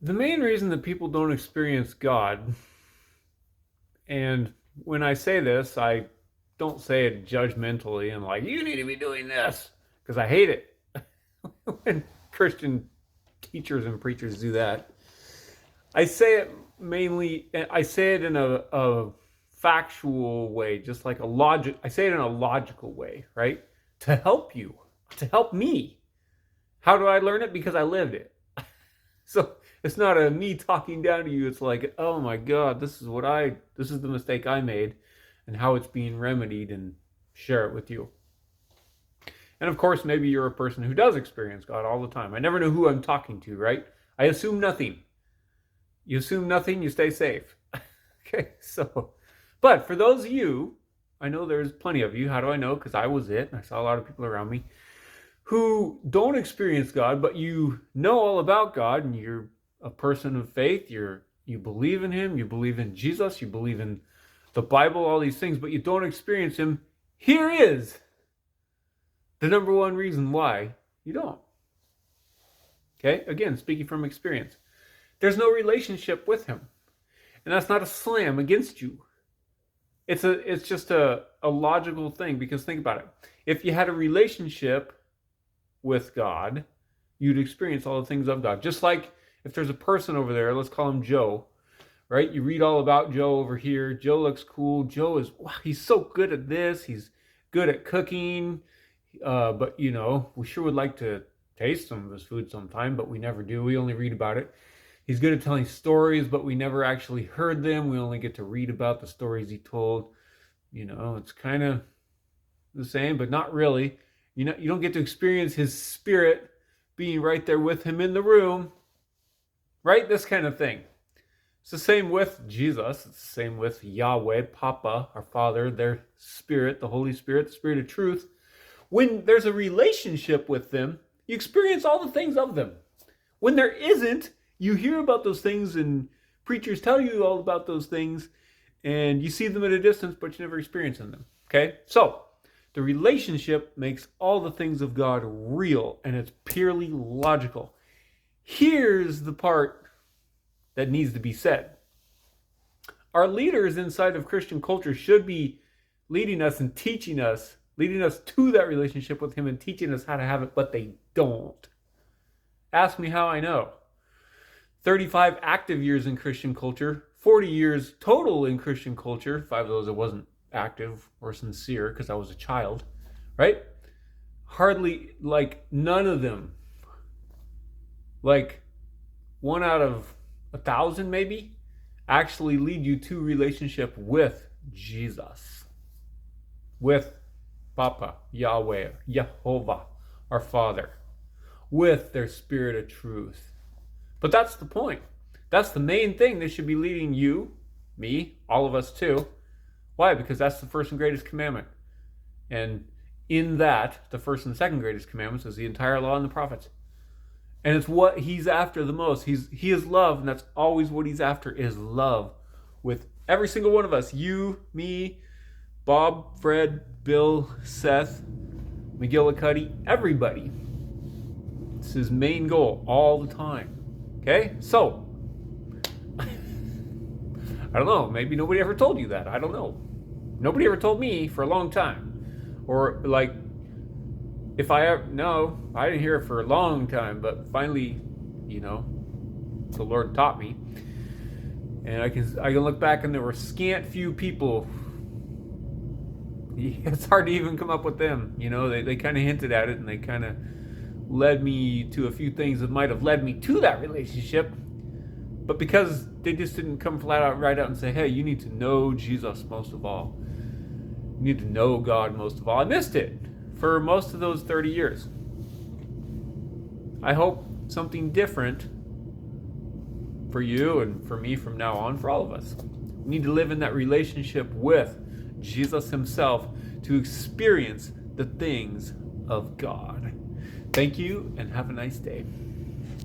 The main reason that people don't experience God, and when I say this, I don't say it judgmentally and like, you need to be doing this, because I hate it when Christian teachers and preachers do that. I say it mainly, I say it in a factual way, just like I say it in a logical way, right? To help you, to help me. How do I learn it? Because I lived it. So it's not a me talking down to you. It's like, oh my God, this is the mistake I made and how it's being remedied, and share it with you. And of course, maybe you're a person who does experience God all the time. I never know who I'm talking to, right? I assume nothing. You assume nothing, you stay safe. Okay, but for those of you, I know there's plenty of you. How do I know? Because I was it. I saw a lot of people around me who don't experience God, but you know all about God, and you're a person of faith. You believe in Him, you believe in Jesus, you believe in the Bible, all these things, but you don't experience Him. Here is the number one reason why you don't. Okay, again, speaking from experience, there's no relationship with Him, and that's not a slam against you. It's just a logical thing, because think about it. If you had a relationship with God, you'd experience all the things of God. Just like if there's a person over there, let's call him Joe, right? You read all about Joe over here. Joe looks cool. Joe is, wow, he's so good at this. He's good at cooking. But, we sure would like to taste some of his food sometime, but we never do. We only read about it. He's good at telling stories, but we never actually heard them. We only get to read about the stories he told. It's kind of the same, but not really. You don't get to experience his spirit being right there with him in the room, right? This kind of thing. It's the same with Jesus. It's the same with Yahweh, Papa, our Father, their Spirit, the Holy Spirit, the Spirit of truth. When there's a relationship with them, you experience all the things of them. When there isn't, you hear about those things and preachers tell you all about those things, and you see them at a distance, but you never experience them. Okay? So, the relationship makes all the things of God real, and it's purely logical. Here's the part that needs to be said. Our leaders inside of Christian culture should be leading us and teaching us, leading us to that relationship with Him and teaching us how to have it, but they don't. Ask me how I know. 35 active years in Christian culture, 40 years total in Christian culture, 5 of those it wasn't active or sincere because I was a child, right? Hardly, like none of them, like 1 out of 1,000 maybe, actually lead you to relationship with Jesus, with Papa, Yahweh, Jehovah, our Father, with their Spirit of truth. But that's the point. That's the main thing that should be leading you, me, all of us too. Why? Because that's the first and greatest commandment. And in that, the first and second greatest commandments is the entire law and the prophets. And it's what He's after the most. He is love, and that's always what He's after, is love with every single one of us. You, me, Bob, Fred, Bill, Seth, McGillicuddy, everybody. It's His main goal all the time. Okay? So, I don't know. Maybe nobody ever told you that. I don't know. Nobody ever told me for a long time. Or like, if I ever, no, I didn't hear it for a long time, but finally, the Lord taught me. And I can look back and there were scant few people. It's hard to even come up with them. They kind of hinted at it, and they kind of led me to a few things that might have led me to that relationship. But because they just didn't come right out and say, hey, you need to know Jesus most of all. You need to know God most of all. I missed it for most of those 30 years. I hope something different for you and for me from now on, for all of us. We need to live in that relationship with Jesus Himself to experience the things of God. Thank you, and have a nice day.